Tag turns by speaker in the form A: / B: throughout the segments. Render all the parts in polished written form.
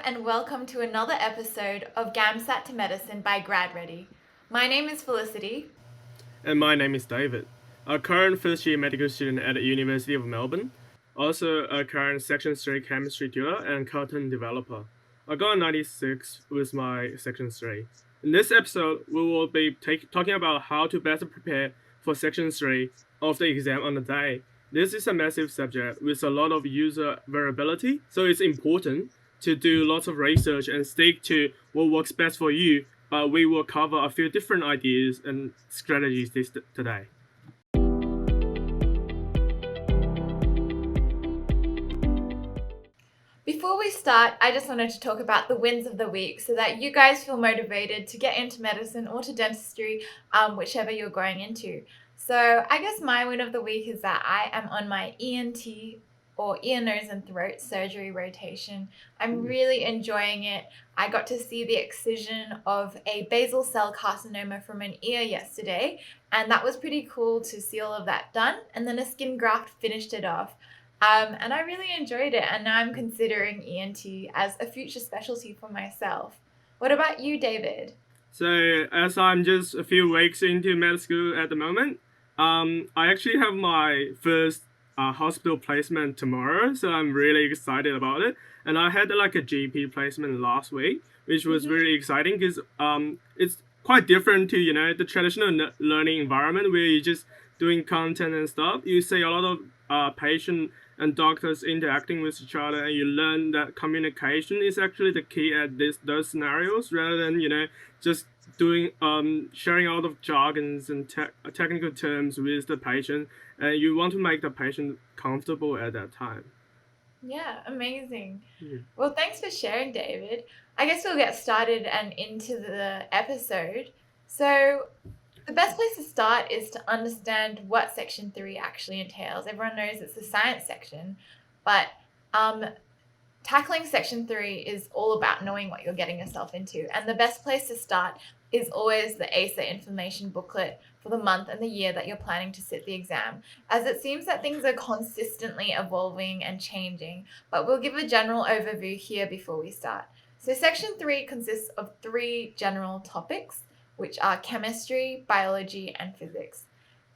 A: and welcome to another episode of GAMSAT to Medicine by GradReady. My name is Felicity.
B: And my name is David, a current first year medical student at the University of Melbourne, also a current Section 3 chemistry tutor and content developer. I got a 96 with my Section 3. In this episode, we will be talking about how to better prepare for Section 3 of the exam on the day. This is a massive subject with a lot of user variability, so it's important to do lots of research and stick to what works best for you, but we will cover a few different ideas and strategies today.
A: Before we start, I just wanted to talk about the wins of the week so that you guys feel motivated to get into medicine or to dentistry, whichever you're going into. So I guess my win of the week is that I am on my ENT or ear, nose, and throat surgery rotation. I'm really enjoying it. I got to see the excision of a basal cell carcinoma from an ear yesterday, and that was pretty cool to see all of that done. And then a skin graft finished it off. And I really enjoyed it, and now I'm considering ENT as a future specialty for myself. What about you, David?
B: So, as I'm just a few weeks into med school at the moment, I actually have my first hospital placement tomorrow, so I'm really excited about it. And I had like a GP placement last week, which was really exciting because it's quite different to the traditional learning environment where you're just doing content and stuff. You see a lot of patient and doctors interacting with each other, and you learn that communication is actually the key at those scenarios rather than just doing sharing a lot of jargons and technical terms with the patient, and you want to make the patient comfortable at that time.
A: Yeah, amazing.
B: Mhm.
A: Well, thanks for sharing, David. I guess we'll get started and into the episode. So, the best place to start is to understand what Section 3 actually entails. Everyone knows it's the science section, but tackling Section 3 is all about knowing what you're getting yourself into. And the best place to start is always the ASA information booklet for the month and the year that you're planning to sit the exam, as it seems that things are consistently evolving and changing. But we'll give a general overview here before we start. So Section 3 consists of 3 general topics, which are chemistry, biology, and physics.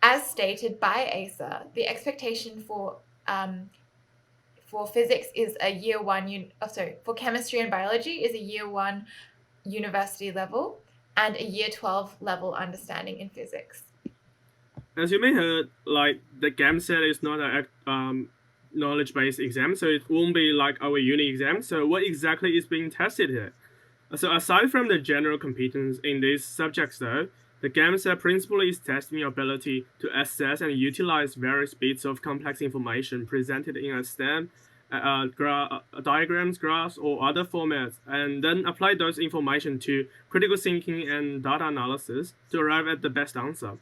A: As stated by ASA, the expectation for physics is a year one, for chemistry and biology is a year one university level and a year 12 level understanding in physics.
B: As you may heard, like the GAMSAT is not a knowledge-based exam, so it won't be like our uni exam. So what exactly is being tested here? So aside from the general competence in these subjects though, the GAMSAT principally is testing your ability to assess and utilize various bits of complex information presented in a STEM, diagrams, graphs, or other formats, and then apply those information to critical thinking and data analysis to arrive at the best answer.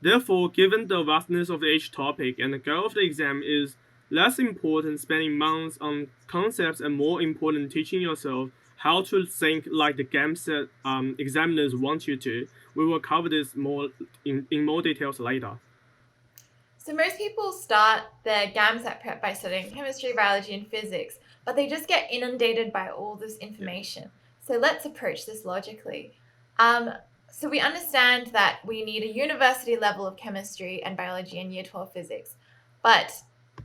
B: Therefore, given the vastness of each topic and the goal of the exam is less important spending months on concepts and more important teaching yourself how to think like the GAMSAT examiners want you to. We will cover this more in more details later.
A: So most people start their GAMSAT prep by studying chemistry, biology, and physics, but they just get inundated by all this information. So let's approach this logically. So we understand that we need a university level of chemistry and biology and year 12 physics. But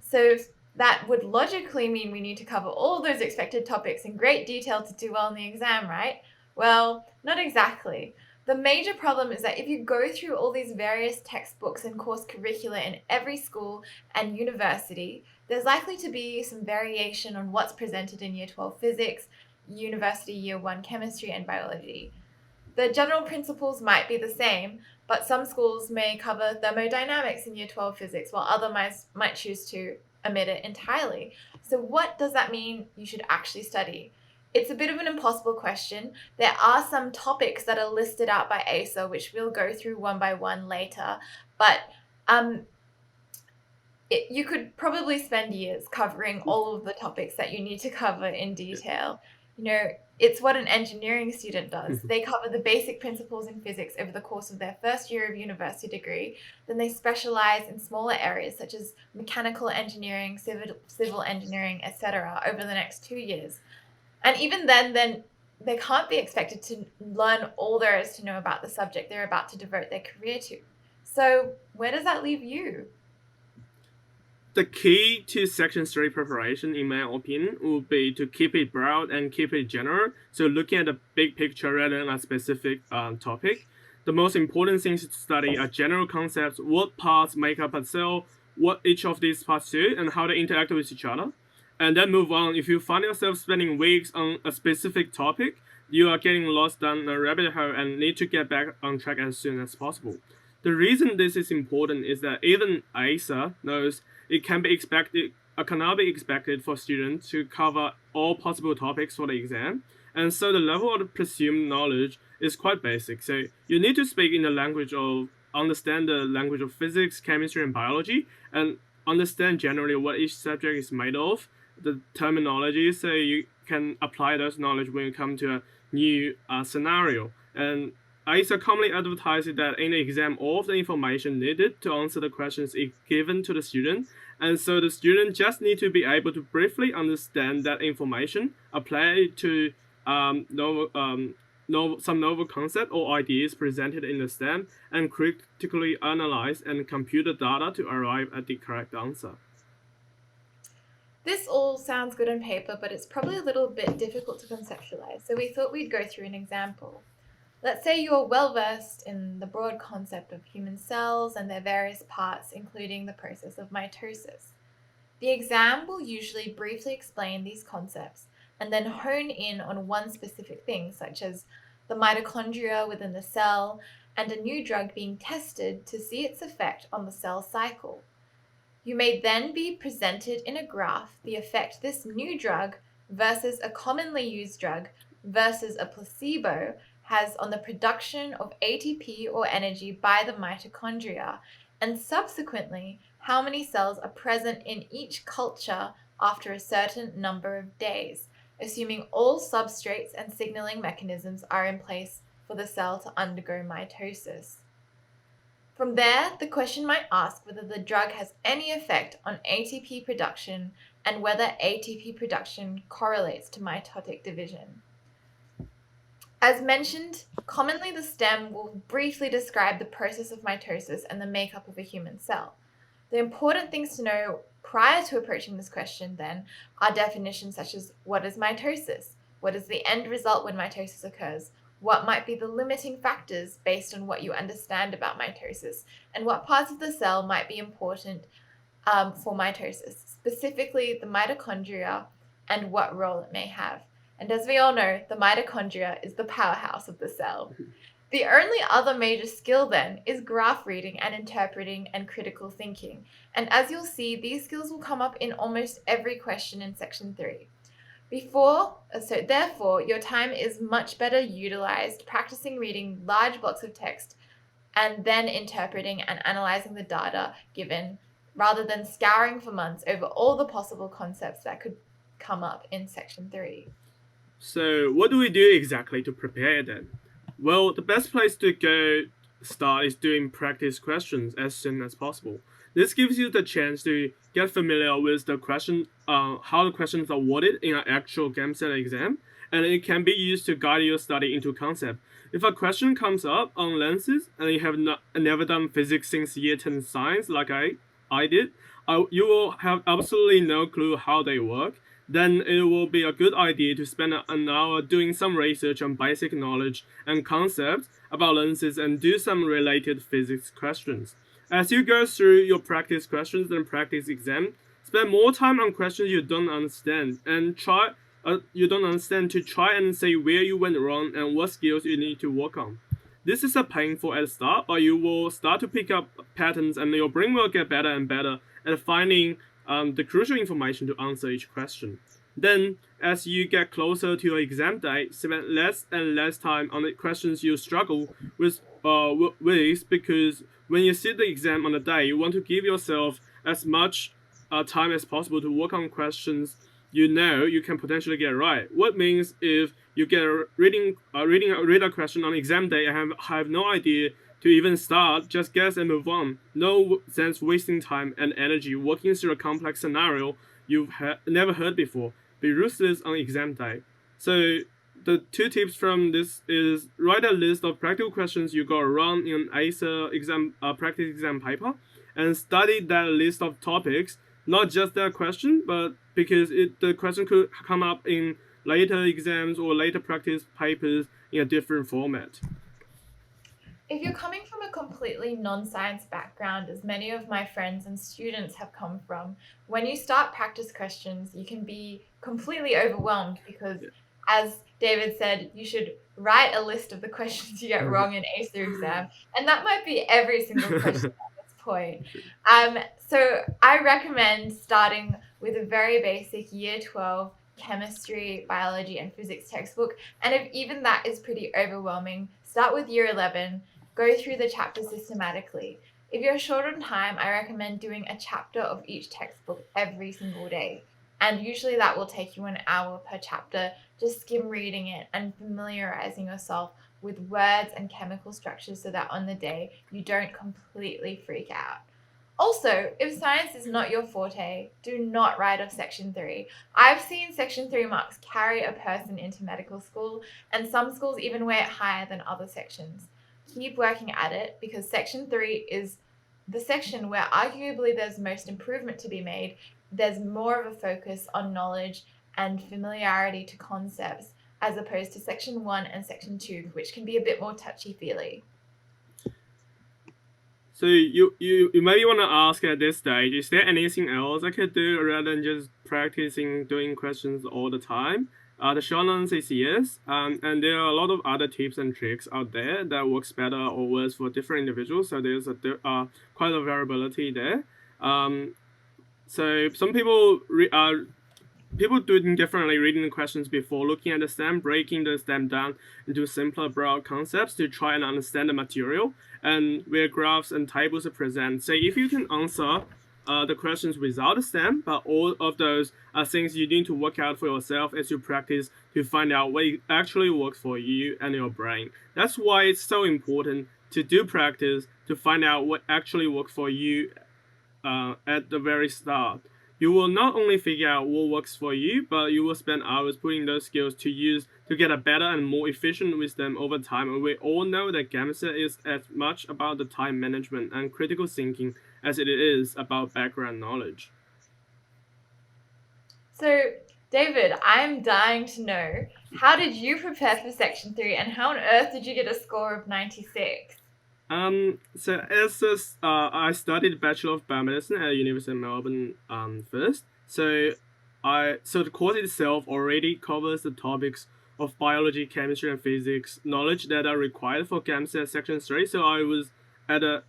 A: so that would logically mean we need to cover all those expected topics in great detail to do well in the exam, right? Well, not exactly. The major problem is that if you go through all these various textbooks and course curricula in every school and university, there's likely to be some variation on what's presented in year 12 physics, university year 1 chemistry, and biology. The general principles might be the same, but some schools may cover thermodynamics in year 12 physics, while others might choose to omit it entirely. So what does that mean you should actually study? It's a bit of an impossible question. There are some topics that are listed out by ASA, which we'll go through one by one later, but you could probably spend years covering all of the topics that you need to cover in detail. It's what an engineering student does. They cover the basic principles in physics over the course of their first year of university degree. Then they specialize in smaller areas such as mechanical engineering, civil engineering, etc. over the next 2 years. And even then they can't be expected to learn all there is to know about the subject they're about to devote their career to. So where does that leave you?
B: The key to Section 3 preparation, in my opinion, would be to keep it broad and keep it general. So looking at the big picture rather than a specific topic. The most important things to study are general concepts, what parts make up a cell, what each of these parts do, and how they interact with each other. And then move on. If you find yourself spending weeks on a specific topic, you are getting lost down a rabbit hole and need to get back on track as soon as possible. The reason this is important is that even ASA knows it cannot be expected for students to cover all possible topics for the exam, and so the level of presumed knowledge is quite basic. So you need to speak in the language of understand the language of physics, chemistry, and biology, and understand generally what each subject is made of, the terminology, so you can apply those knowledge when you come to a new scenario. And ISA commonly advertises that in the exam, all of the information needed to answer the questions is given to the student, and so the student just need to be able to briefly understand that information, apply it to some novel concept or ideas presented in the STEM, and critically analyze and compute the data to arrive at the correct answer.
A: This all sounds good on paper, but it's probably a little bit difficult to conceptualize, so we thought we'd go through an example. Let's say you're well versed in the broad concept of human cells and their various parts, including the process of mitosis. The exam will usually briefly explain these concepts and then hone in on one specific thing, such as the mitochondria within the cell and a new drug being tested to see its effect on the cell cycle. You may then be presented in a graph the effect this new drug versus a commonly used drug versus a placebo has on the production of ATP or energy by the mitochondria, and subsequently how many cells are present in each culture after a certain number of days, assuming all substrates and signaling mechanisms are in place for the cell to undergo mitosis. From there, the question might ask whether the drug has any effect on ATP production and whether ATP production correlates to mitotic division. As mentioned, commonly the STEM will briefly describe the process of mitosis and the makeup of a human cell. The important things to know prior to approaching this question, then, are definitions such as what is mitosis, what is the end result when mitosis occurs, what might be the limiting factors based on what you understand about mitosis, and what parts of the cell might be important for mitosis, specifically the mitochondria and what role it may have. And as we all know, the mitochondria is the powerhouse of the cell. The only other major skill then is graph reading and interpreting and critical thinking. And as you'll see, these skills will come up in almost every question in Section 3. Therefore, your time is much better utilized practicing reading large blocks of text and then interpreting and analyzing the data given, rather than scouring for months over all the possible concepts that could come up in Section 3.
B: So what do we do exactly to prepare then? Well, the best place to go start is doing practice questions as soon as possible. This gives you the chance to get familiar with the question, how the questions are worded in an actual GAMSAT exam, and it can be used to guide your study into concept. If a question comes up on lenses and you have never done physics since year 10 science like I did, you will have absolutely no clue how they work. Then it will be a good idea to spend an hour doing some research on basic knowledge and concepts about lenses and do some related physics questions. As you go through your practice questions and practice exam, spend more time on questions you don't understand and try and see where you went wrong and what skills you need to work on. This is a painful at the start, but you will start to pick up patterns and your brain will get better and better at finding the crucial information to answer each question. Then, as you get closer to your exam date, spend less and less time on the questions you struggle with, because when you sit the exam on the day, you want to give yourself as much time as possible to work on questions you know you can potentially get right. What means if you get reading a question on exam day and have no idea to even start, just guess and move on. No sense wasting time and energy working through a complex scenario you've never heard before. Be ruthless on exam day. So the two tips from this is write a list of practical questions you got wrong in ACER exam practice exam paper, and study that list of topics, not just that question, but because the question could come up in later exams or later practice papers in a different format.
A: If you're coming from a completely non science background, as many of my friends and students have come from, when you start practice questions, you can be completely overwhelmed because, as David said, you should write a list of the questions you get wrong in ACER exam, and that might be every single question at this point. So I recommend starting with a very basic year 12 chemistry, biology, and physics textbook. And if even that is pretty overwhelming, start with year 11, go through the chapters systematically. If you're short on time, I recommend doing a chapter of each textbook every single day. And usually that will take you an hour per chapter, just skim reading it and familiarizing yourself with words and chemical structures so that on the day you don't completely freak out. Also, if science is not your forte, do not write off Section 3. I've seen Section 3 marks carry a person into medical school, and some schools even weigh it higher than other sections. Keep working at it because Section 3 is the section where arguably there's most improvement to be made. There's more of a focus on knowledge and familiarity to concepts as opposed to Section 1 and Section 2, which can be a bit more touchy-feely.
B: So you maybe want to ask at this stage, is there anything else I could do rather than just practicing doing questions all the time? The short answer is yes, and there are a lot of other tips and tricks out there that works better or worse for different individuals. So there's quite a variability there. So some people do it differently, reading the questions before looking at the stem, breaking the stem down into simpler, broad concepts to try and understand the material, and where graphs and tables are present. Say if you can answer the questions without a stem, but all of those are things you need to work out for yourself as you practice to find out what actually works for you and your brain. That's why it's so important to do practice to find out what actually works for you at the very start. You will not only figure out what works for you, but you will spend hours putting those skills to use to get a better and more efficient with them over time. And we all know that GAMSAT is as much about the time management and critical thinking as it is about background knowledge.
A: So, David, I'm dying to know, how did you prepare for Section 3 and how on earth did you get a score of 96?
B: So I studied Bachelor of Biomedicine at University of Melbourne first. So the course itself already covers the topics of biology, chemistry, and physics knowledge that are required for GAMSAT Section 3. So I was at a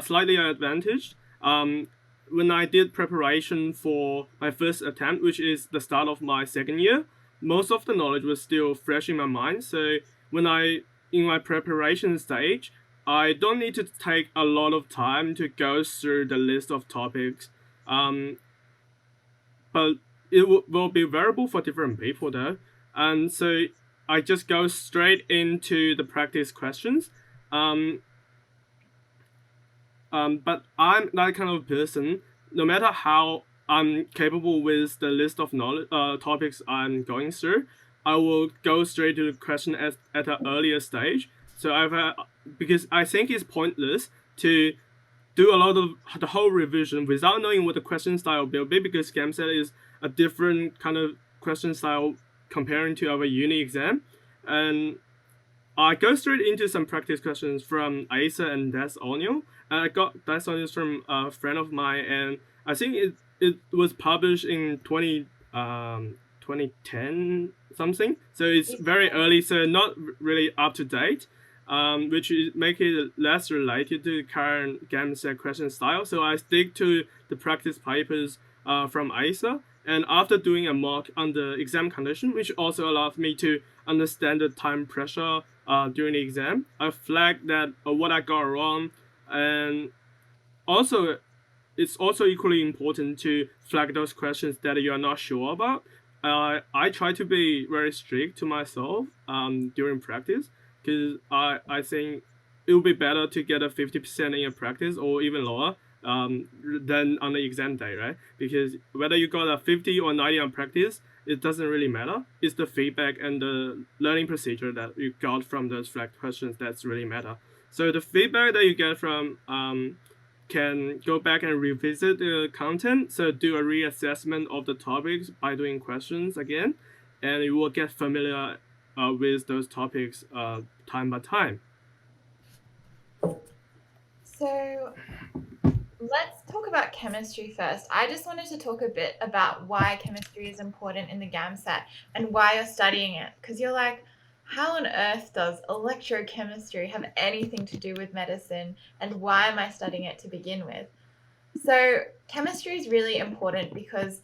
B: slightly advantaged. When I did preparation for my first attempt, which is the start of my second year, most of the knowledge was still fresh in my mind. So when I in my preparation stage, I don't need to take a lot of time to go through the list of topics, but it will be variable for different people though. And so I just go straight into the practice questions. But I'm that kind of person. No matter how I'm capable with the list of knowledge topics I'm going through, I will go straight to the question at an earlier stage. So because I think it's pointless to do a lot of the whole revision without knowing what the question style will be, because GAMSAT is a different kind of question style comparing to our uni exam. And I go straight into some practice questions from Aisa and Des O'Neill. I got Des O'Neill from a friend of mine, and I think it was published in 2010 something. So it's very early, so not really up to date, which is make it less related to the current GAMSAT question style. So I stick to the practice papers from Aisa. And after doing a mock under exam condition, which also allowed me to understand the time pressure during the exam, I flagged that what I got wrong, and also it's also equally important to flag those questions that you are not sure about. I try to be very strict to myself during practice, because I think it would be better to get a 50% in your practice or even lower than on the exam day, right? Because whether you got a 50 or 90 on practice, it doesn't really matter. It's the feedback and the learning procedure that you got from those flagged questions that's really matter. So the feedback that you get from can go back and revisit the content. So do a reassessment of the topics by doing questions again, and you will get familiar with those topics time by time.
A: So let's talk about chemistry first. I just wanted to talk a bit about why chemistry is important in the GAMSAT and why you're studying it. Because you're like, how on earth does electrochemistry have anything to do with medicine? And why am I studying it to begin with? So, chemistry is really important because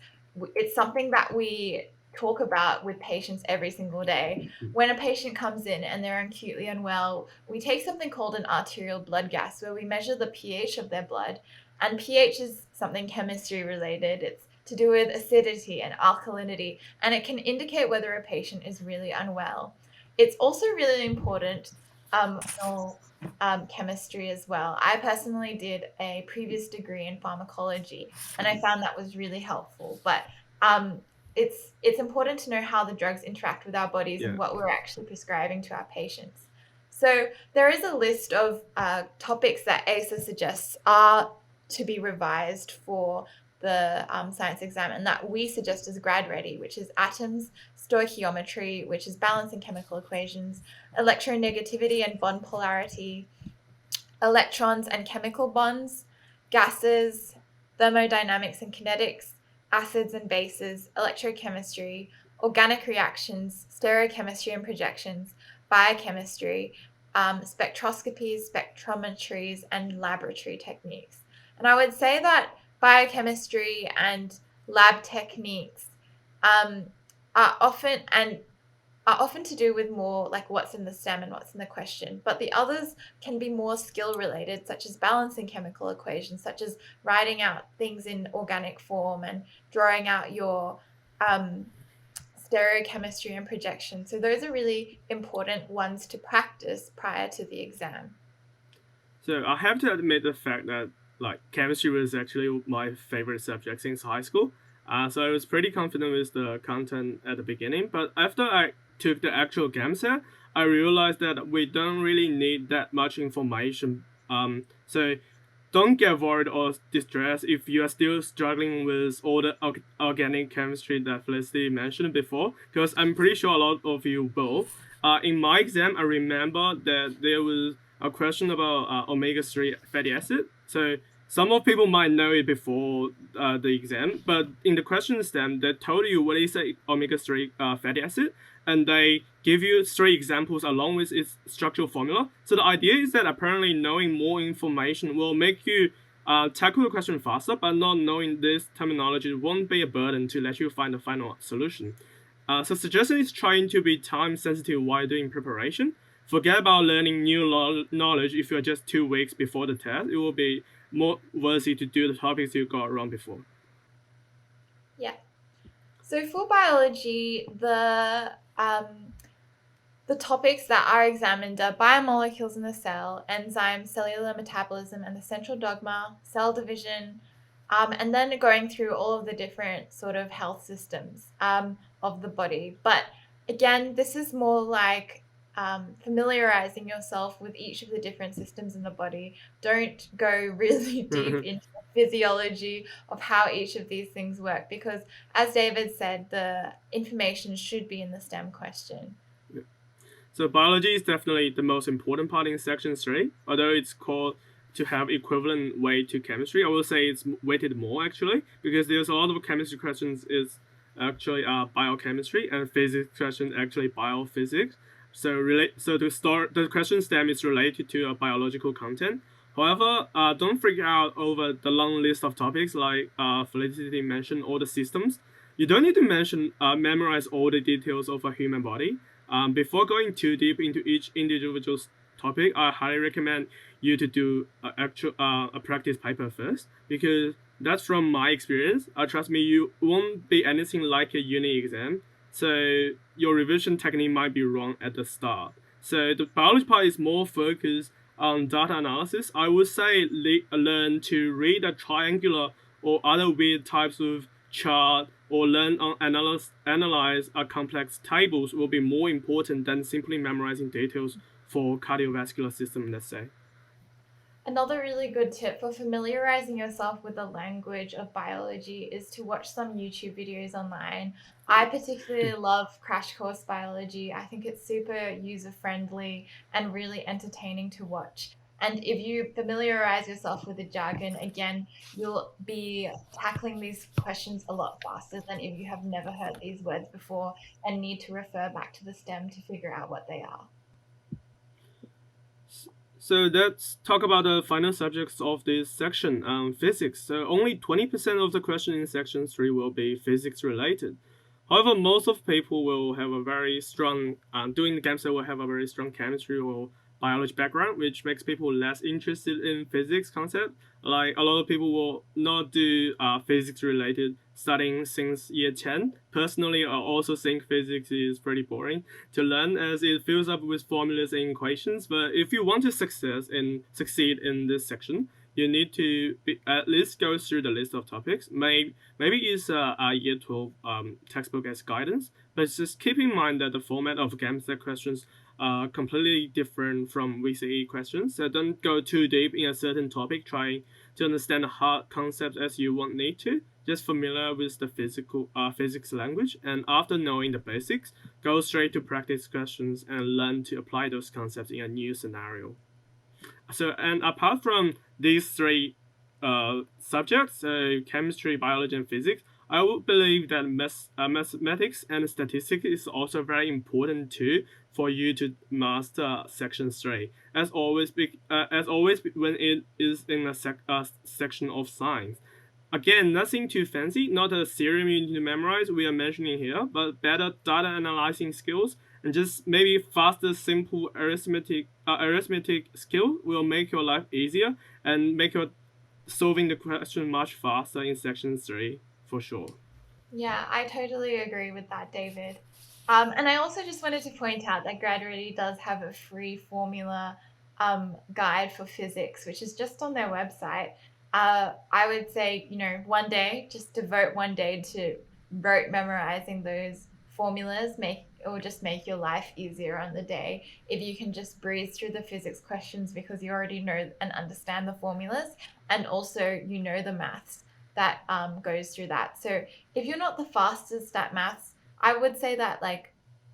A: it's something that we talk about with patients every single day. When a patient comes in and they're acutely unwell, we take something called an arterial blood gas where we measure the pH of their blood. And pH is something chemistry related. It's to do with acidity and alkalinity, and it can indicate whether a patient is really unwell. It's also really important for chemistry as well. I personally did a previous degree in pharmacology, and I found that was really helpful. But um, it's important to know how the drugs interact with our bodies and
B: Yeah.
A: what we're actually prescribing to our patients. So there is a list of topics that ASA suggests are to be revised for the science exam, and that we suggest as GradReady, which is atoms, stoichiometry, which is balancing chemical equations, electronegativity and bond polarity, electrons and chemical bonds, gases, thermodynamics and kinetics, acids and bases, electrochemistry, organic reactions, stereochemistry and projections, biochemistry, spectroscopies, spectrometries, and laboratory techniques. And I would say that biochemistry and lab techniques um, are often to do with more like what's in the stem and what's in the question. But the others can be more skill related, such as balancing chemical equations, such as writing out things in organic form and drawing out your um, stereochemistry and projection. So those are really important ones to practice prior to the exam.
B: So I have to admit the fact that like chemistry was actually my favorite subject since high school. So I was pretty confident with the content at the beginning, but after I took the actual GAMSAT, I realized that we don't really need that much information. So don't get worried or distressed if you are still struggling with all the organic chemistry that Felicity mentioned before, because I'm pretty sure a lot of you will. In my exam, I remember that there was a question about omega-3 fatty acid. So some of people might know it before the exam, but in the question stem, they told you what is a omega-3 fatty acid, and they give you three examples along with its structural formula. So the idea is that apparently knowing more information will make you tackle the question faster, but not knowing this terminology won't be a burden to let you find the final solution. So suggestion is trying to be time sensitive while doing preparation. Forget about learning new knowledge if you're just 2 weeks before the test. It will be more worthy to do the topics you got wrong before.
A: Yeah. So for biology, the topics that are examined are biomolecules in the cell, enzymes, cellular metabolism, and the central dogma, cell division, and then going through all of the different sort of health systems of the body. But again, this is more like familiarizing yourself with each of the different systems in the body. Don't go really deep into the physiology of how each of these things work, because as David said, the information should be in the STEM question.
B: So biology is definitely the most important part in section 3, although it's called to have equivalent weight to chemistry. I will say it's weighted more actually, because there's a lot of chemistry questions is actually biochemistry, and physics questions actually biophysics. So to start, the question stem is related to a biological content. However, don't freak out over the long list of topics like Felicity mentioned all the systems. You don't need to memorize all the details of a human body. Before going too deep into each individual topic, I highly recommend you to do a practice paper first, because that's from my experience. Trust me, you won't be anything like a uni exam. So your revision technique might be wrong at the start. So the biology part is more focused on data analysis. I would say learn to read a triangular or other weird types of chart or learn on analyze complex tables will be more important than simply memorizing details for cardiovascular system, let's say.
A: Another really good tip for familiarizing yourself with the language of biology is to watch some YouTube videos online. I particularly love Crash Course Biology. I think it's super user friendly and really entertaining to watch. And if you familiarize yourself with the jargon, again, you'll be tackling these questions a lot faster than if you have never heard these words before and need to refer back to the stem to figure out what they are.
B: So let's talk about the final subjects of this section, physics. So only 20% of the question in section 3 will be physics related. However, most of people will have a very strong, doing the GAMSAT will have a very strong chemistry or biology background, which makes people less interested in physics concept. Like a lot of people will not do physics related studying since year 10. Personally, I also think physics is pretty boring to learn as it fills up with formulas and equations. But if you want to succeed in this section, you need to at least go through the list of topics. Maybe it's a year 12 textbook as guidance, but just keep in mind that the format of GAMSAT questions are completely different from VCE questions. So don't go too deep in a certain topic trying to understand the hard concepts as you won't need to. Just familiar with the physics language, and after knowing the basics, go straight to practice questions and learn to apply those concepts in a new scenario. So, and apart from these three subjects, so chemistry, biology, and physics, I would believe that mathematics and statistics is also very important too for you to master section 3. As always, when it is in a section of science. Again, nothing too fancy, not a theorem you need to memorize we are mentioning here, but better data analyzing skills and just maybe faster, simple arithmetic skill will make your life easier and make your solving the question much faster in section 3 for sure.
A: Yeah, I totally agree with that, David. And I also just wanted to point out that GradReady does have a free formula guide for physics, which is just on their website. I would say, one day, just devote one day to rote memorizing those formulas, make your life easier on the day if you can just breeze through the physics questions because you already know and understand the formulas, and also the maths that goes through that. So if you're not the fastest at maths, I would say that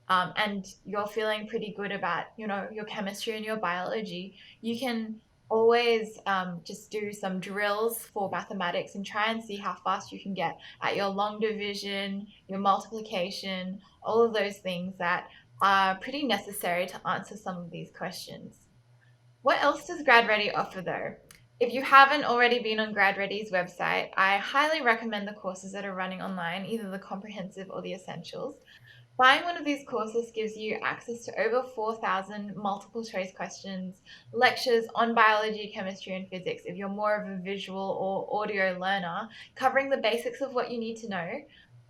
A: and you're feeling pretty good about your chemistry and your biology, you can always just do some drills for mathematics and try and see how fast you can get at your long division, your multiplication, all of those things that are pretty necessary to answer some of these questions. What else does GradReady offer though? If you haven't already been on GradReady's website, I highly recommend the courses that are running online, either the comprehensive or the essentials. Buying one of these courses gives you access to over 4,000 multiple choice questions, lectures on biology, chemistry, and physics if you're more of a visual or audio learner, covering the basics of what you need to know,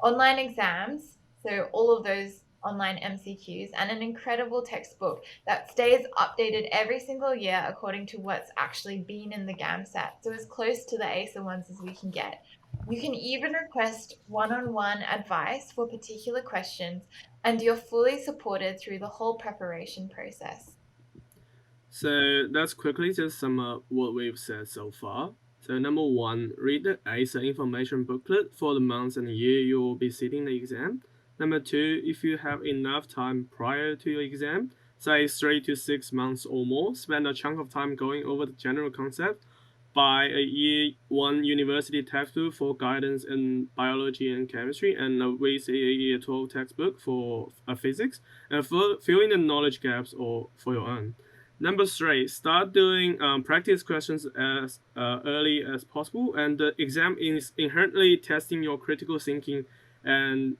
A: online exams, so all of those online MCQs, and an incredible textbook that stays updated every single year according to what's actually been in the GAMSAT, so as close to the ACER ones as we can get. You can even request one-on-one advice for particular questions, and you're fully supported through the whole preparation process.
B: So let's quickly just sum up what we've said so far. So number one, read the ACER information booklet for the month and year you will be sitting the exam. Number two, if you have enough time prior to your exam, say 3 to 6 months or more, spend a chunk of time going over the general concept. Buy a year 1 university textbook for guidance in biology and chemistry, and a VCA year 12 textbook for physics, and fill in the knowledge gaps or for your own. Number three, start doing practice questions as early as possible, and the exam is inherently testing your critical thinking and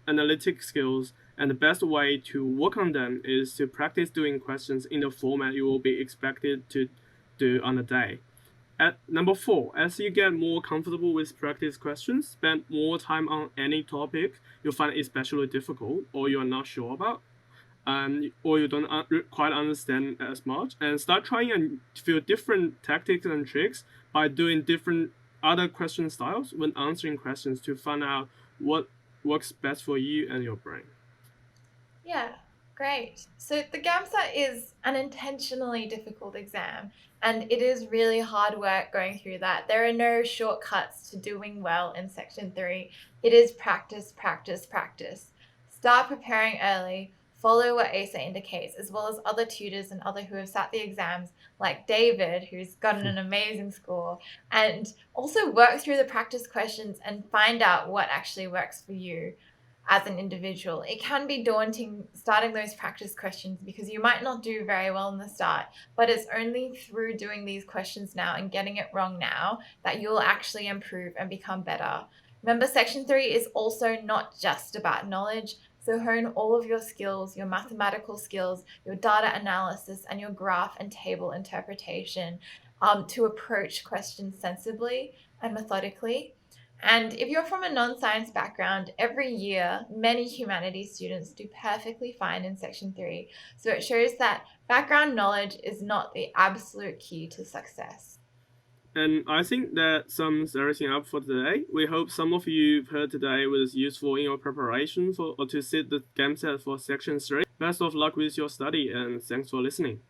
B: analytic skills. And the best way to work on them is to practice doing questions in the format you will be expected to do on a day. At number four, as you get more comfortable with practice questions, spend more time on any topic you find especially difficult or you are not sure about, or you don't quite understand as much, and start trying a few different tactics and tricks by doing different other question styles when answering questions to find out what works best for you and your brain.
A: Yeah, great. So the GAMSAT is an intentionally difficult exam, and it is really hard work going through that. There are no shortcuts to doing well in Section 3. It is practice, practice, practice. Start preparing early, follow what ASA indicates, as well as other tutors and other who have sat the exams, like David, who's gotten an amazing score, and also work through the practice questions and find out what actually works for you as an individual. It can be daunting starting those practice questions because you might not do very well in the start, but it's only through doing these questions now and getting it wrong now that you'll actually improve and become better. Remember, Section 3 is also not just about knowledge. So hone all of your skills, your mathematical skills, your data analysis, and your graph and table interpretation to approach questions sensibly and methodically. And if you're from a non-science background, every year, many humanities students do perfectly fine in Section 3. So it shows that background knowledge is not the absolute key to success.
B: And I think that sums everything up for today. We hope some of you've heard today was useful in your preparation for or to sit the GAMSAT for Section 3. Best of luck with your study, and thanks for listening.